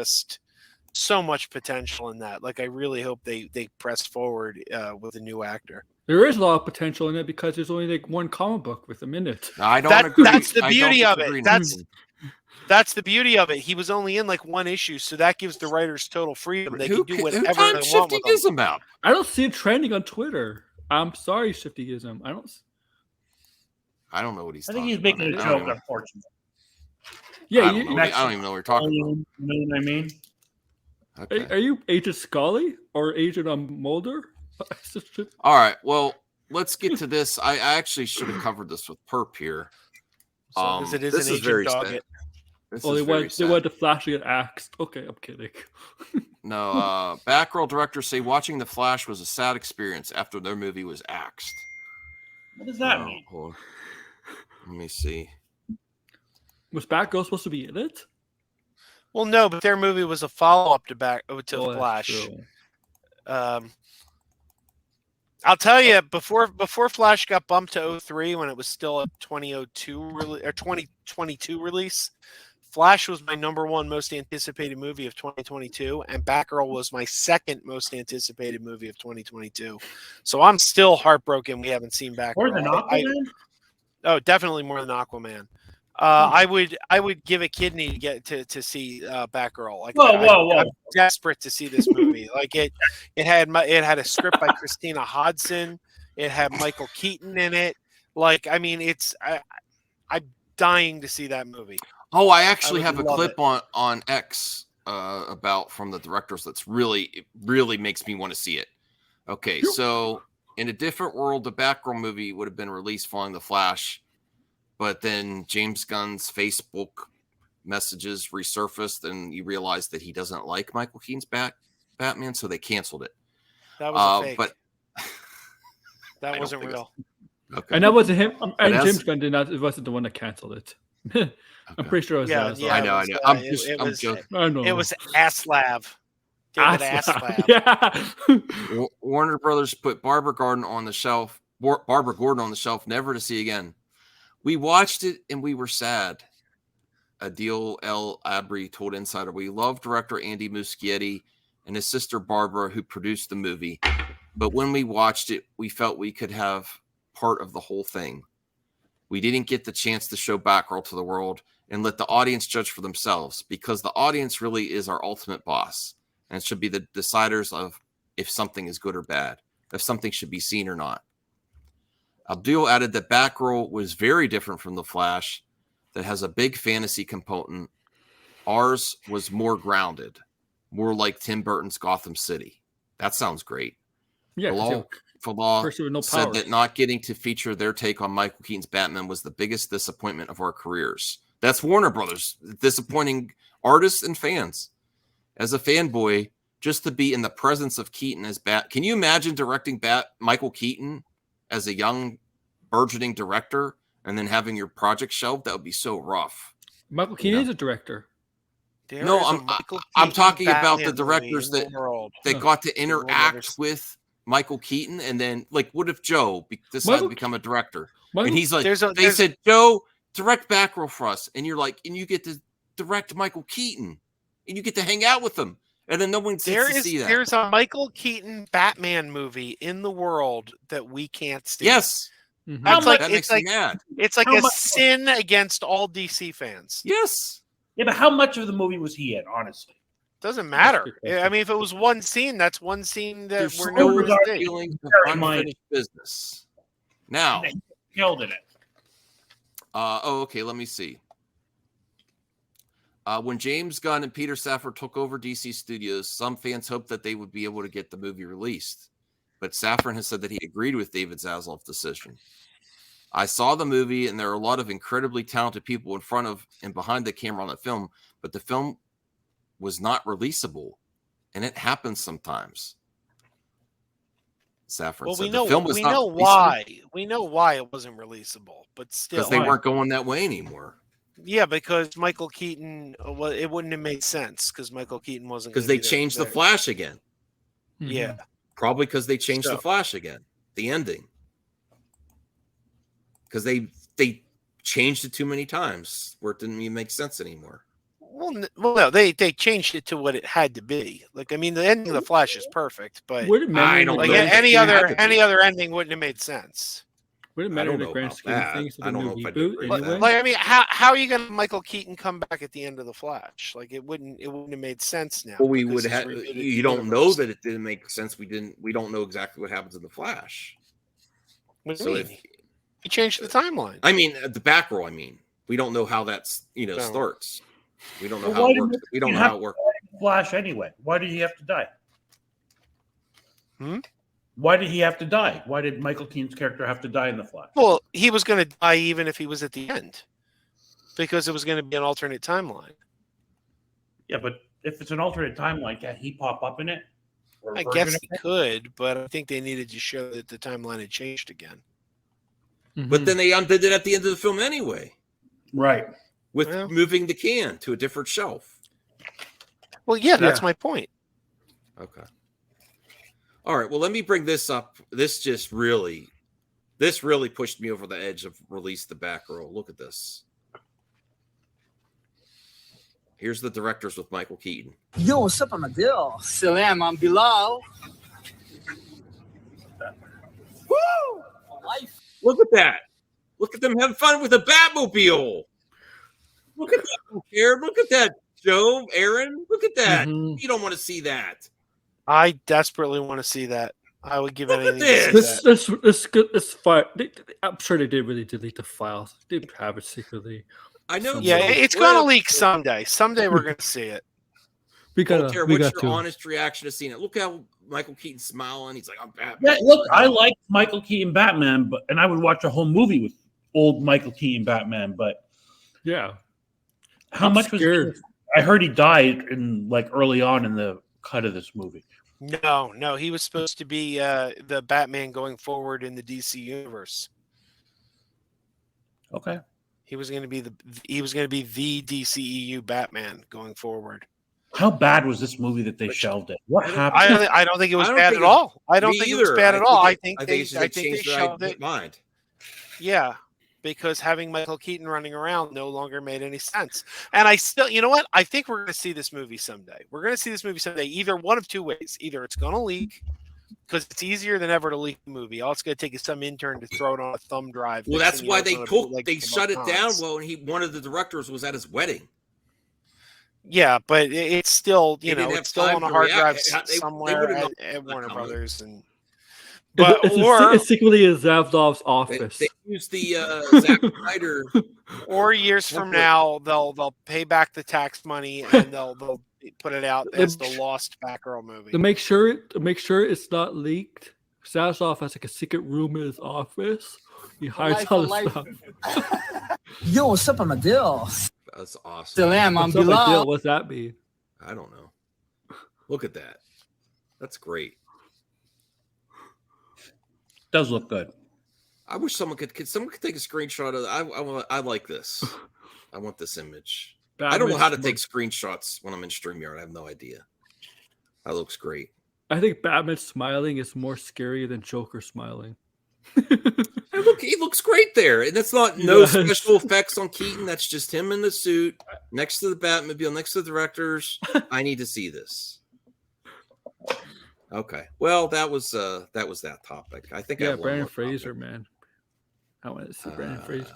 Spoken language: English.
just so much potential in that. Like, I really hope they press forward with a new actor. There is a lot of potential in it because there's only like one comic book with him in it. I don't agree. That's the beauty of it. Nathan. That's the beauty of it. He was only in like one issue, so that gives the writers total freedom. They can do whatever they want Shifty with them. about? I don't see it trending on Twitter. I'm sorry, Shifty Gizm. I don't know what he's. I think he's making a joke, unfortunately. Yeah, I don't even know what you're talking about. You know what I mean? Okay. Are you Agent Scully or Agent Mulder? All right. Well, let's get to this. I actually should have covered this with Perp here. Because it is this an is very agent dog. sad. They wanted to Flash to get axed. Okay, I'm kidding. No, Batgirl directors say watching The Flash was a sad experience after their movie was axed. What does that mean? Let me see. Was Batgirl supposed to be in it? Well, no, but their movie was a follow-up to Flash. I'll tell you, before Flash got bumped to 03, when it was still a 2002 or 2022 release, Flash was my number one most anticipated movie of 2022, and Batgirl was my second most anticipated movie of 2022. So I'm still heartbroken we haven't seen Batgirl. More than Aquaman? Oh, definitely more than Aquaman. I would give a kidney to get to see Batgirl. Like, whoa! I'm desperate to see this movie. Like it had a script by Christina Hodson. It had Michael Keaton in it. Like, I mean, I'm dying to see that movie. Oh, I actually have a clip on X about from the directors that's really makes me want to see it. Okay, so in a different world, the Batgirl movie would have been released following The Flash. But then James Gunn's Facebook messages resurfaced, and you realize that he doesn't like Michael Keaton's Batman, so they canceled it. That was a fake. But that wasn't real. Okay. And that wasn't him. And James Gunn did not. It wasn't the one that canceled it. I'm pretty sure it was. Yeah, I know. I'm joking. I know. It was Aslav. Aslav. Yeah. Warner Brothers put Barbara Gordon on the shelf. Never to see again. We watched it and we were sad. Adil El Abri told Insider, we love director Andy Muschietti and his sister Barbara, who produced the movie. But when we watched it, we felt we could have part of the whole thing. We didn't get the chance to show Batgirl to the world and let the audience judge for themselves, because the audience really is our ultimate boss and should be the deciders of if something is good or bad, if something should be seen or not. Abdul added that Batgirl was very different from The Flash, that has a big fantasy component. Ours was more grounded, more like Tim Burton's Gotham City. That sounds great. Yeah, Falah said that not getting to feature their take on Michael Keaton's Batman was the biggest disappointment of our careers. That's Warner Brothers, disappointing artists and fans. As a fanboy, just to be in the presence of Keaton as can you imagine directing Michael Keaton as a young burgeoning director and then having your project shelved? That would be so rough. Michael Keaton is a director. I'm talking about the directors that got to interact with Michael Keaton, and then like, what if Joe decided to become a director? And he's like, they said, Joe, direct Batgirl for us, and you're like, and you get to direct Michael Keaton, and you get to hang out with him. And then no one gets to see that. There's a Michael Keaton Batman movie in the world that we can't see. Yes. Mm-hmm. That makes me mad. It's like a sin against all DC fans. Yes. Yeah, but how much of the movie was he in, honestly? Doesn't matter. I mean, if it was one scene, that's one scene that we're no feelings of unfinished business. Now. He killed in it. Okay, let me see. When James Gunn and Peter Safran took over DC Studios, some fans hoped that they would be able to get the movie released. But Safran has said that he agreed with David Zaslav's decision. I saw the movie, and there are a lot of incredibly talented people in front of and behind the camera on the film, but the film was not releasable, and it happens sometimes. Safran said the film was not releasable. Why. We know why it wasn't releasable, but still. Because they weren't going that way anymore. Yeah, because Michael Keaton, it wouldn't have made sense because Michael Keaton wasn't. Because they changed the Flash again. Yeah. Probably because they changed the Flash again, the ending. Because they changed it too many times where it didn't even make sense anymore. Well, no, they changed it to what it had to be. Like, I mean, the ending of the Flash is perfect, but Would it matter I in the don't like know grand if any it had other to be. any other ending wouldn't have made sense. Would it I matter don't in the know grand about scheme of that. things of I the don't new know if I'd reboot agree with anyway? Like, I mean, how are you going to Michael Keaton come back at the end of the Flash? Like, it wouldn't have made sense now. Well, we because would he's have. rebooted the You don't know universe. that it didn't make sense. We don't know exactly what happens in the Flash. What do So you if mean? He changed the timeline. I mean the Batgirl, I mean, we don't know how that's No. starts. We don't know Well, how why it did works. We don't you know have how it works. Flash anyway. Why did he have to die? Hmm? Why did he have to die? Why did Michael Keaton's character have to die in the Flash? Well, he was going to die even if he was at the end, because it was going to be an alternate timeline. Yeah, but if it's an alternate timeline, can't he pop up in it? Or I version guess of he it? could, but I think they needed to show that the timeline had changed again. But then they undid it at the end of the film anyway, Right. with Well. moving the can to a different shelf. Well, yeah, that's Yeah. my point. Okay. All right. Well, let me bring this up. This really pushed me over the edge of release the Batgirl. Look at this. Here's the directors with Michael Keaton. Yo, what's up on the deal? Salam, I'm Bilal. Woo! Life. Look at that. Look at them having fun with the Batmobile. Look at that, Aaron. Look at that, Joe, Aaron. Look at that. Mhm. You don't want to see that. I desperately want to see that. I would give Look at anything to see this. that. This file. I'm sure they did really delete the files. They have it secretly. I know. Some- Yeah, Yeah, it's going to leak someday. Someday we're going to see it. We got Voltaire, we what's got your to. honest reaction to seeing it? Look how Michael Keaton's smiling. He's like, I'm Batman. Yeah, look, I like Michael Keaton Batman, and I would watch a whole movie with old Michael Keaton Batman, but Yeah. how I'm much scared. was I heard he died in like early on in the cut of this movie. No, he was supposed to be the Batman going forward in the DC universe. Okay. He was going to be the DCEU Batman going forward. How bad was this movie that they shelved it? What happened? I don't think it was I don't bad think at all. I don't Me think it was either. bad at all. I think think they it's just changed their shoved it. mind. Yeah, because having Michael Keaton running around no longer made any sense. And I still, you know what? I think we're going to see this movie someday. We're going to see this movie someday, either one of two ways. Either it's going to leak, because it's easier than ever to leak the movie. All it's going to take is some intern to throw it on a thumb drive. Well, Next that's thing you why know, it's they on a took bootleg they from shut it Cons. down. Well, and one of the directors was at his wedding. Yeah, but it's still, They didn't have it's still time on a to hard react. drive They somewhere would've known at Warner coming. Brothers, and It's secretly in Zavdov's office. They used the Zack Snyder. or years from now they'll pay back the tax money and they'll put it out as the lost Batgirl movie. To make sure it's not leaked, Zavdov has like a secret room in his office. He hides all the stuff. Yo, what's up on the deal? That's awesome. Salam, I'm What's up, like, Bilal. Dale? What's that mean? I don't know. Look at that. That's great. Does look good. I wish someone could take a screenshot of that. I like this. I want this image. I don't know how to take screenshots when I'm in StreamYard. I have no idea. That looks great. I think Batman smiling is more scary than Joker smiling. And look, he looks great there. And that's not no special effects on Keaton. That's just him in the suit next to the Batmobile, next to the directors. I need to see this. Okay. Well, that was that topic. I think I have one Brandon more Fraser, topic. man. I want to see Brandon Fraser.